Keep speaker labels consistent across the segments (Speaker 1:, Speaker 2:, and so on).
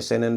Speaker 1: SNN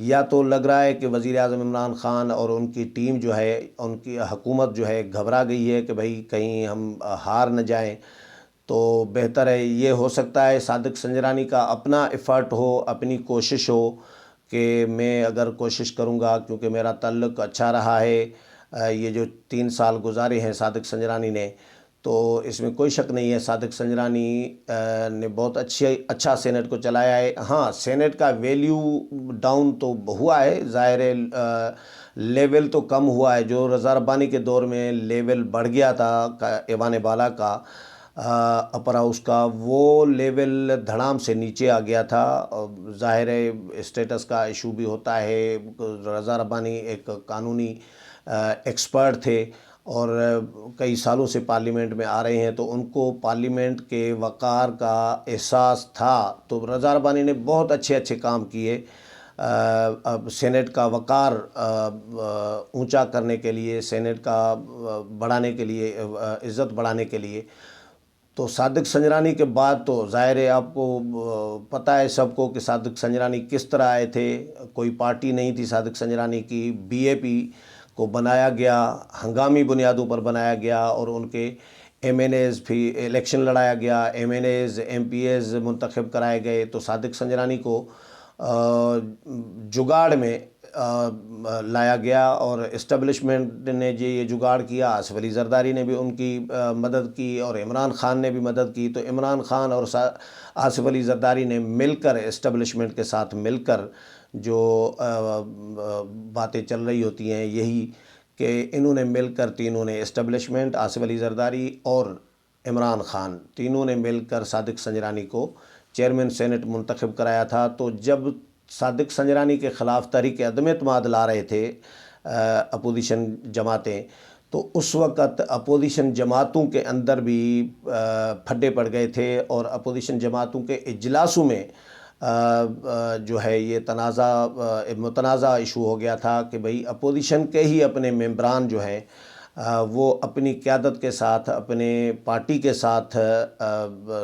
Speaker 1: یا تو لگ رہا ہے کہ وزیر اعظم عمران خان اور ان کی ٹیم جو ہے، ان کی حکومت جو ہے گھبرا گئی ہے کہ بھئی کہیں ہم ہار نہ جائیں، تو بہتر ہے، یہ ہو سکتا ہے صادق سنجرانی کا اپنا ایفرٹ ہو، اپنی کوشش ہو کہ میں اگر کوشش کروں گا، کیونکہ میرا تعلق اچھا رہا ہے، یہ جو 3 سال گزارے ہیں صادق سنجرانی نے، تو اس میں کوئی شک نہیں ہے صادق سنجرانی نے بہت اچھا سینٹ کو چلایا ہے۔ ہاں، سینٹ کا ویلیو ڈاؤن تو ہوا ہے، ظاہر ہے، لیول تو کم ہوا ہے۔ جو رضا ربانی کے دور میں لیول بڑھ گیا تھا ایوان بالا کا، اپر ہاؤس کا، وہ لیول دھڑام سے نیچے آ گیا تھا۔ ظاہر ہے اسٹیٹس کا ایشو بھی ہوتا ہے، رضا ربانی ایک قانونی ایکسپرٹ تھے اور کئی سالوں سے پارلیمنٹ میں آ رہے ہیں، تو ان کو پارلیمنٹ کے وقار کا احساس تھا، تو رضا ربانی نے بہت اچھے کام کیے سینٹ کا وقار اونچا کرنے کے لیے، سینٹ کا بڑھانے کے لیے، عزت بڑھانے کے لیے۔ تو صادق سنجرانی کے بعد تو ظاہر ہے آپ کو پتہ ہے سب کو کہ صادق سنجرانی کس طرح آئے تھے۔ کوئی پارٹی نہیں تھی صادق سنجرانی کی، بی اے پی کو بنایا گیا، ہنگامی بنیادوں پر بنایا گیا، اور ان کے ایم این ایز بھی الیکشن لڑایا گیا، M N As M P As منتخب کرائے گئے۔ تو صادق سنجرانی کو جگاڑ میں لایا گیا، اور اسٹیبلشمنٹ نے یہ جگاڑ کیا۔ آصف علی زرداری نے بھی ان کی مدد کی، اور عمران خان نے بھی مدد کی۔ تو عمران خان اور آصف علی زرداری نے مل کر، اسٹیبلشمنٹ کے ساتھ مل کر جو باتیں چل رہی ہوتی ہیں، یہی کہ انہوں نے مل کر، تینوں نے، اسٹیبلشمنٹ، آصف علی زرداری اور عمران خان، تینوں نے مل کر صادق سنجرانی کو چیئرمین سینٹ منتخب کرایا تھا۔ تو جب صادق سنجرانی کے خلاف تحریک عدم اعتماد لا رہے تھے اپوزیشن جماعتیں، تو اس وقت اپوزیشن جماعتوں کے اندر بھی پھڈے پڑ گئے تھے، اور اپوزیشن جماعتوں کے اجلاسوں میں جو ہے یہ متنازع ایشو ہو گیا تھا کہ بھئی اپوزیشن کے ہی اپنے ممبران جو ہیں وہ اپنی قیادت کے ساتھ، اپنے پارٹی کے ساتھ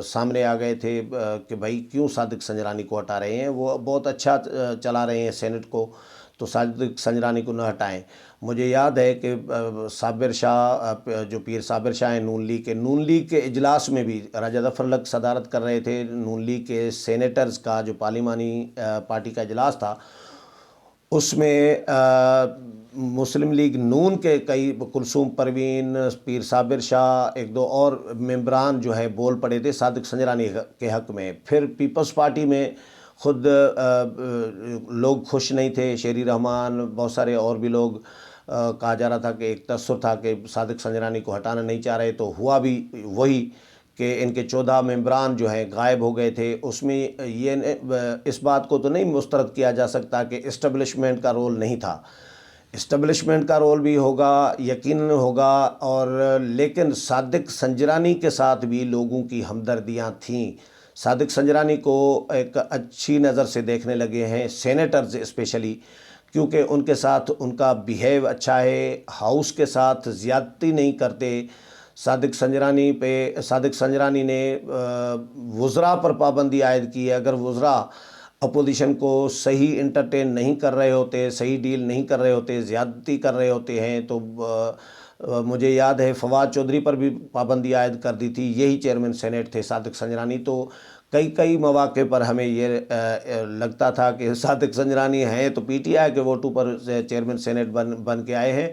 Speaker 1: سامنے آ گئے تھے کہ بھئی کیوں صادق سنجرانی کو ہٹا رہے ہیں، وہ بہت اچھا چلا رہے ہیں سینٹ کو، تو صادق سنجرانی کو نہ ہٹائیں۔ مجھے یاد ہے کہ صابر شاہ، جو پیر صابر شاہ ہیں نون لیگ کے اجلاس میں بھی راجہ ظفر لک صدارت کر رہے تھے، نون لیگ کے سینیٹرز کا جو پارلیمانی پارٹی کا اجلاس تھا، اس میں مسلم لیگ نون کے کئی، کلثوم پروین، پیر صابر شاہ، ایک دو اور ممبران جو ہے بول پڑے تھے صادق سنجرانی کے حق میں۔ پھر پیپلز پارٹی میں خود لوگ خوش نہیں تھے، شیری رحمان، بہت سارے اور بھی لوگ، کہا جا رہا تھا کہ ایک تاثر تھا کہ صادق سنجرانی کو ہٹانا نہیں چاہ رہے، تو ہوا بھی وہی کہ ان کے 14 ممبران جو ہیں غائب ہو گئے تھے۔ اس میں یہ اس بات کو تو نہیں مسترد کیا جا سکتا کہ اسٹیبلشمنٹ کا رول نہیں تھا، اسٹیبلشمنٹ کا رول بھی ہوگا، یقیناً ہوگا، اور لیکن صادق سنجرانی کے ساتھ بھی لوگوں کی ہمدردیاں تھیں۔ صادق سنجرانی کو ایک اچھی نظر سے دیکھنے لگے ہیں سینیٹرز اسپیشلی، کیونکہ ان کے ساتھ ان کا بیہیو اچھا ہے، ہاؤس کے ساتھ زیادتی نہیں کرتے۔ صادق سنجرانی نے وزراء پر پابندی عائد کی ہے۔ اگر وزراء اپوزیشن کو صحیح انٹرٹین نہیں کر رہے ہوتے، صحیح ڈیل نہیں کر رہے ہوتے، زیادتی کر رہے ہوتے ہیں، تو مجھے یاد ہے فواد چودھری پر بھی پابندی عائد کر دی تھی، یہی چیئرمین سینٹ تھے صادق سنجرانی۔ تو کئی مواقع پر ہمیں یہ لگتا تھا کہ صادق سنجرانی ہیں تو پی ٹی آئی کے ووٹوں پر چیئرمین سینٹ بن کے آئے ہیں،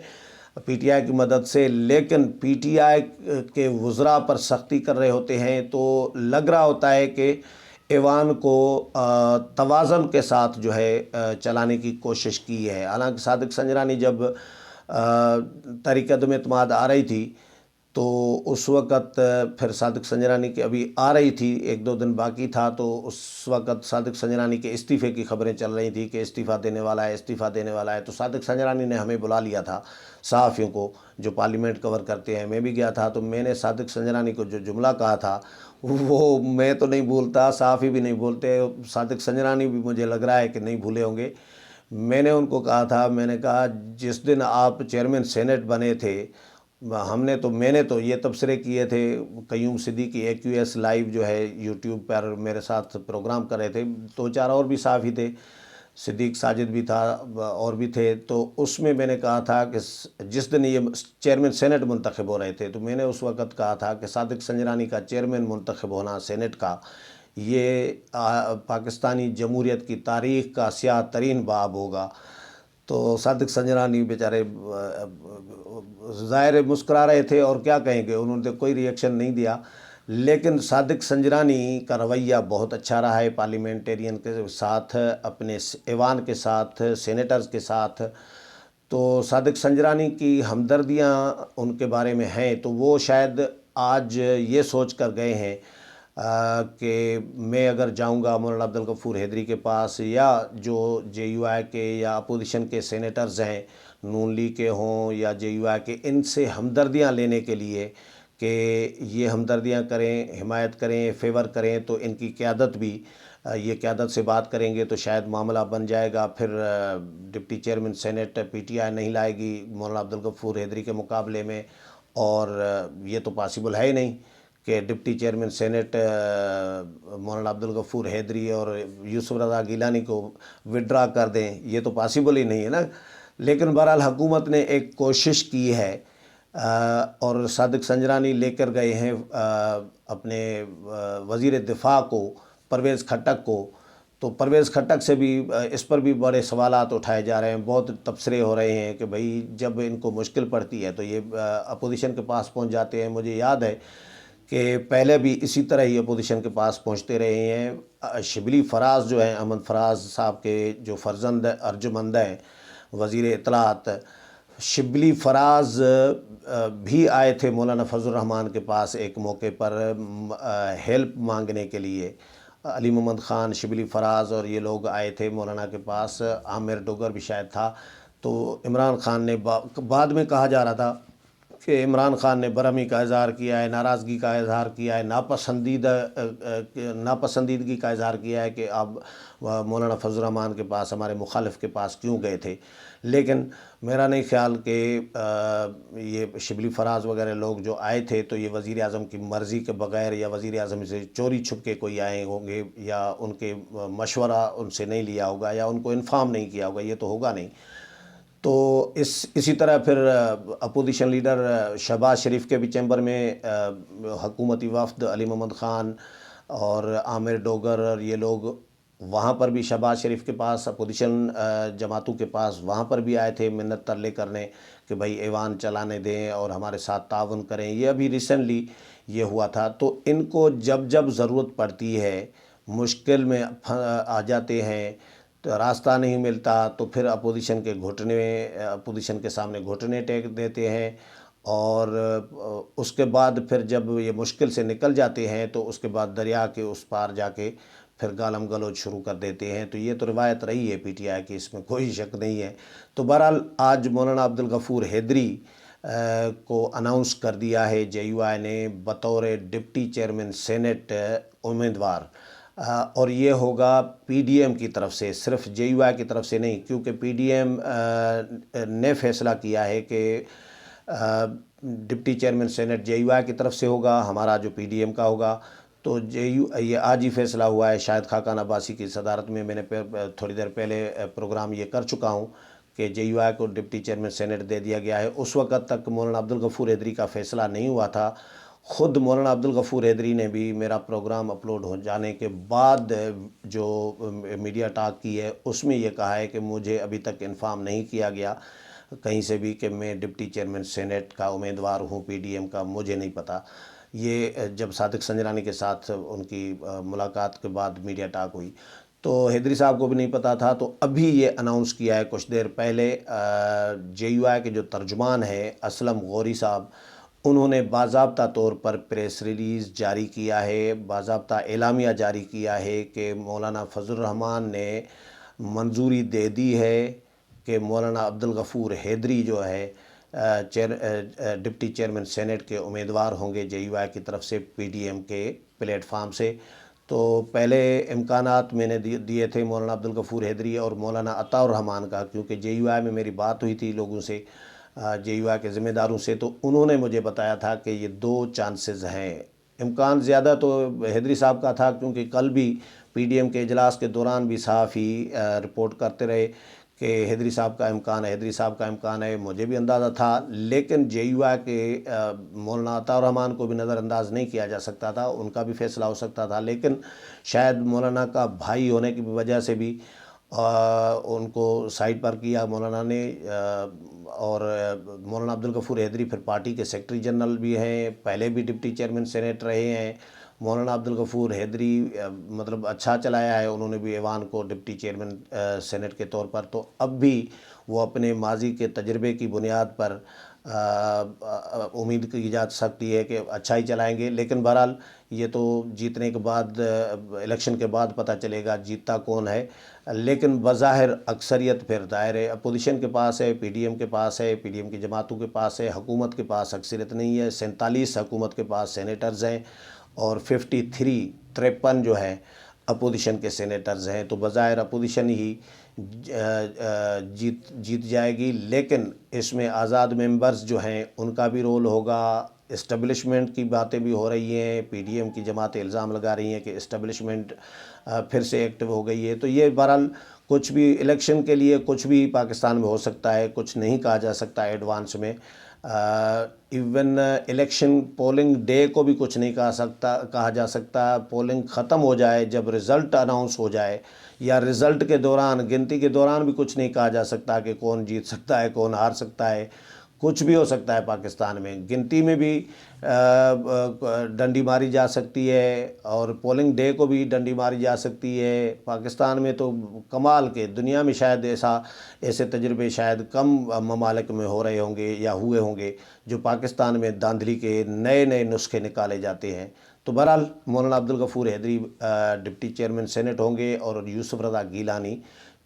Speaker 1: پی ٹی آئی کی مدد سے، لیکن پی ٹی آئی کے وزراء پر سختی کر رہے ہوتے ہیں، تو لگ رہا ہوتا ہے کہ ایوان کو توازن کے ساتھ جو ہے چلانے کی کوشش کی ہے۔ حالانکہ صادق سنجرانی جب تحریک عدم اعتماد آ رہی تھی، تو اس وقت پھر صادق سنجرانی کی ابھی آ رہی تھی، 1-2 دن باقی تھا، تو اس وقت صادق سنجرانی کے استعفے کی خبریں چل رہی تھی کہ استعفیٰ دینے والا ہے، تو صادق سنجرانی نے ہمیں بلا لیا تھا صحافیوں کو جو پارلیمنٹ کور کرتے ہیں، میں بھی گیا تھا۔ تو میں نے صادق سنجرانی کو جو جملہ کہا تھا وہ میں تو نہیں بھولتا، صحافی بھی نہیں بھولتے، صادق سنجرانی بھی مجھے لگ رہا ہے کہ نہیں بھولے ہوں گے۔ میں نے ان کو کہا تھا، میں نے کہا جس دن آپ چیئرمین سینٹ بنے تھے، میں نے تو یہ تبصرے کیے تھے، قیوم صدیقی AQS لائیو جو ہے یوٹیوب پر میرے ساتھ پروگرام کر رہے تھے، 2-4 اور بھی صحافی تھے، صدیق ساجد بھی تھا اور بھی تھے، تو اس میں میں نے کہا تھا کہ جس دن یہ چیئرمین سینٹ منتخب ہو رہے تھے تو میں نے اس وقت کہا تھا کہ صادق سنجرانی کا چیئرمین منتخب ہونا سینٹ کا یہ پاکستانی جمہوریت کی تاریخ کا سیاہ ترین باب ہوگا۔ تو صادق سنجرانی بیچارے ظاہر مسکرا رہے تھے، اور کیا کہیں گے، انہوں نے کوئی ری ایکشن نہیں دیا۔ لیکن صادق سنجرانی کا رویہ بہت اچھا رہا ہے پارلیمنٹرین کے ساتھ، اپنے ایوان کے ساتھ، سینیٹرز کے ساتھ۔ تو صادق سنجرانی کی ہمدردیاں ان کے بارے میں ہیں، تو وہ شاید آج یہ سوچ کر گئے ہیں کہ میں اگر جاؤں گا مولانا عبدالغفور حیدری کے پاس، یا جو جے یو آئی کے یا اپوزیشن کے سینیٹرز ہیں، نون لیگ کے ہوں یا جے یو آئی کے، ان سے ہمدردیاں لینے کے لیے کہ یہ ہمدردیاں کریں، حمایت کریں، فیور کریں، تو ان کی قیادت بھی یہ قیادت سے بات کریں گے تو شاید معاملہ بن جائے گا۔ پھر deputy chairman Saint P T I نہیں لائے گی مولانا عبدالغفور حیدری کے مقابلے میں، اور یہ تو پاسبل ہے ہی نہیں کہ ڈپٹی چیئرمین سینٹ مولانا عبدالغفور حیدری اور یوسف رضا گیلانی کو وڈرا کر دیں، یہ تو پاسبل ہی نہیں ہے نا۔ لیکن بہرحال حکومت نے ایک کوشش کی ہے، اور صادق سنجرانی لے کر گئے ہیں اپنے وزیر دفاع کو، پرویز خٹک کو۔ تو پرویز خٹک سے بھی اس پر بھی بڑے سوالات اٹھائے جا رہے ہیں، بہت تبصرے ہو رہے ہیں کہ بھائی جب ان کو مشکل پڑتی ہے تو یہ اپوزیشن کے پاس پہنچ جاتے ہیں۔ مجھے یاد ہے کہ پہلے بھی اسی طرح ہی اپوزیشن کے پاس پہنچتے رہے ہیں۔ شبلی فراز جو ہیں، احمد فراز صاحب کے جو فرزند ارجمند ہیں، وزیر اطلاعات، شبلی فراز بھی آئے تھے مولانا فضل الرحمان کے پاس ایک موقع پر ہیلپ مانگنے کے لیے۔ علی محمد خان، شبلی فراز اور یہ لوگ آئے تھے مولانا کے پاس، عامر ڈوگر بھی شاید تھا۔ تو عمران خان نے بعد میں کہا جا رہا تھا کہ عمران خان نے برہمی کا اظہار کیا ہے، ناراضگی کا اظہار کیا ہے، ناپسندیدگی کا اظہار کیا ہے کہ آپ مولانا فضل الرحمان کے پاس، ہمارے مخالف کے پاس کیوں گئے تھے۔ لیکن میرا نہیں خیال کہ یہ شبلی فراز وغیرہ لوگ جو آئے تھے تو یہ وزیر اعظم کی مرضی کے بغیر یا وزیر اعظم سے چوری چھپ کے کوئی آئے ہوں گے، یا ان کے مشورہ ان سے نہیں لیا ہوگا، یا ان کو انفارم نہیں کیا ہوگا، یہ تو ہوگا نہیں۔ تو اسی طرح پھر اپوزیشن لیڈر شہباز شریف کے بھی چیمبر میں حکومتی وفد، علی محمد خان اور عامر ڈوگر اور یہ لوگ وہاں پر بھی شہباز شریف کے پاس، اپوزیشن جماعتوں کے پاس وہاں پر بھی آئے تھے منت ترلے کرنے کہ بھائی ایوان چلانے دیں اور ہمارے ساتھ تعاون کریں۔ یہ ابھی ریسنٹلی یہ ہوا تھا۔ تو ان کو جب جب ضرورت پڑتی ہے، مشکل میں آ جاتے ہیں، تو راستہ نہیں ملتا تو پھر اپوزیشن کے سامنے گھٹنے ٹیک دیتے ہیں، اور اس کے بعد پھر جب یہ مشکل سے نکل جاتے ہیں تو اس کے بعد دریا کے اس پار جا کے پھر گالم گلوچ شروع کر دیتے ہیں۔ تو یہ تو روایت رہی ہے پی ٹی آئی کی، اس میں کوئی شک نہیں ہے۔ تو بہرحال آج مولانا عبدالغفور حیدری کو اناؤنس کر دیا ہے جے یو آئی نے بطور ڈپٹی چیئرمین سینٹ امیدوار، اور یہ ہوگا پی ڈی ایم کی طرف سے، صرف جے یو آئی کی طرف سے نہیں، کیونکہ پی ڈی ایم نے فیصلہ کیا ہے کہ deputy chairman senate J U I کی طرف سے ہوگا، ہمارا جو پی ڈی ایم کا ہوگا۔ تو یہ آج ہی فیصلہ ہوا ہے، شاہد خاقان عباسی کی صدارت میں، میں نے تھوڑی دیر پہلے پروگرام یہ کر چکا ہوں کہ جے یو آئی کو ڈپٹی چیئرمین سینٹ دے دیا گیا ہے۔ اس وقت تک مولانا عبدالغفور حیدری کا فیصلہ نہیں ہوا تھا۔ خود مولانا عبدالغفور حیدری نے بھی میرا پروگرام اپلوڈ ہو جانے کے بعد جو میڈیا ٹاک کی ہے اس میں یہ کہا ہے کہ مجھے ابھی تک انفارم نہیں کیا گیا کہیں سے بھی کہ میں ڈپٹی چیئرمین سینٹ کا امیدوار ہوں پی ڈی ایم کا، مجھے نہیں پتہ۔ یہ جب صادق سنجرانی کے ساتھ ان کی ملاقات کے بعد میڈیا ٹاک ہوئی تو حیدری صاحب کو بھی نہیں پتہ تھا۔ تو ابھی یہ اناؤنس کیا ہے کچھ دیر پہلے جے یو آئی کے جو ترجمان ہیں اسلم غوری صاحب، انہوں نے باضابطہ طور پر پریس ریلیز جاری کیا ہے، باضابطہ اعلامیہ جاری کیا ہے کہ مولانا فضل الرحمان نے منظوری دے دی ہے کہ مولانا عبدالغفور حیدری جو ہے ڈپٹی چیئرمین سینٹ کے امیدوار ہوں گے جے یو آئی کی طرف سے پی ڈی ایم کے پلیٹ فارم سے۔ تو پہلے امکانات میں نے دیے تھے مولانا عبدالغفور حیدری اور مولانا عطاء الرحمان کا، کیونکہ جے یو آئی میں میری بات ہوئی تھی لوگوں سے، جے یو آئی کے ذمہ داروں سے، تو انہوں نے مجھے بتایا تھا کہ یہ 2 چانسز ہیں۔ امکان زیادہ تو حیدری صاحب کا تھا، کیونکہ کل بھی PDM کے اجلاس کے دوران بھی صحافی رپورٹ کرتے رہے کہ حیدری صاحب کا امکان ہے، حیدری صاحب کا امکان ہے، مجھے بھی اندازہ تھا، لیکن JUI کے مولانا عطاء الرحمان کو بھی نظر انداز نہیں کیا جا سکتا تھا، ان کا بھی فیصلہ ہو سکتا تھا، لیکن شاید مولانا کا بھائی ہونے کی وجہ سے بھی ان کو سائڈ پر کیا مولانا نے، اور مولانا عبدالغفور حیدری پھر پارٹی کے سیکرٹری جنرل بھی ہیں، پہلے بھی ڈپٹی چیئرمین سینیٹ رہے ہیں۔ مولانا عبدالغفور حیدری مطلب اچھا چلایا ہے انہوں نے بھی ایوان کو ڈپٹی چیئرمین سینیٹ کے طور پر، تو اب بھی وہ اپنے ماضی کے تجربے کی بنیاد پر امید کی جا سکتی ہے کہ اچھا ہی چلائیں گے، لیکن بہرحال یہ تو جیتنے کے بعد، الیکشن کے بعد پتہ چلے گا جیتتا کون ہے، لیکن بظاہر اکثریت پھر دائر اپوزیشن کے پاس ہے، PDM کے پاس ہے، PDM کی جماعتوں کے پاس ہے، حکومت کے پاس اکثریت نہیں ہے، 47 حکومت کے پاس سینیٹرز ہیں اور 53 جو ہیں اپوزیشن کے سینیٹرز ہیں، تو بظاہر اپوزیشن ہی جیت جائے گی، لیکن اس میں آزاد ممبرز جو ہیں ان کا بھی رول ہوگا، اسٹیبلشمنٹ کی باتیں بھی ہو رہی ہیں، PDM کی جماعتیں الزام لگا رہی ہیں کہ اسٹیبلشمنٹ پھر سے ایکٹیو ہو گئی ہے، تو یہ بہرحال کچھ بھی الیکشن کے لیے کچھ بھی پاکستان میں ہو سکتا ہے، کچھ نہیں کہا جا سکتا ایڈوانس میں، ایون الیکشن پولنگ ڈے کو بھی کچھ نہیں کہا جا سکتا، پولنگ ختم ہو جائے جب رزلٹ اناؤنس ہو جائے یا رزلٹ کے دوران، گنتی کے دوران بھی کچھ نہیں کہا جا سکتا کہ کون جیت سکتا ہے، کون ہار سکتا ہے، کچھ بھی ہو سکتا ہے پاکستان میں، گنتی میں بھی ڈنڈی ماری جا سکتی ہے اور پولنگ ڈے کو بھی ڈنڈی ماری جا سکتی ہے پاکستان میں، تو کمال کے دنیا میں شاید ایسے تجربے شاید کم ممالک میں ہو رہے ہوں گے یا ہوئے ہوں گے جو پاکستان میں دھاندلی کے نئے نئے نسخے نکالے جاتے ہیں۔ تو بہرحال مولانا عبدالغفور حیدری ڈپٹی چیئرمین سینیٹ ہوں گے اور یوسف رضا گیلانی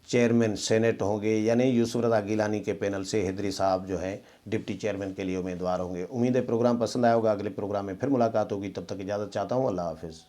Speaker 1: چیئرمین سینیٹ ہوں گے، یعنی یوسف رضا گیلانی کے پینل سے حیدری صاحب جو ہیں ڈپٹی چیئرمین کے لیے امیدوار ہوں گے۔ امید ہے پروگرام پسند آیا ہوگا، اگلے پروگرام میں پھر ملاقات ہوگی، تب تک اجازت چاہتا ہوں، اللہ حافظ۔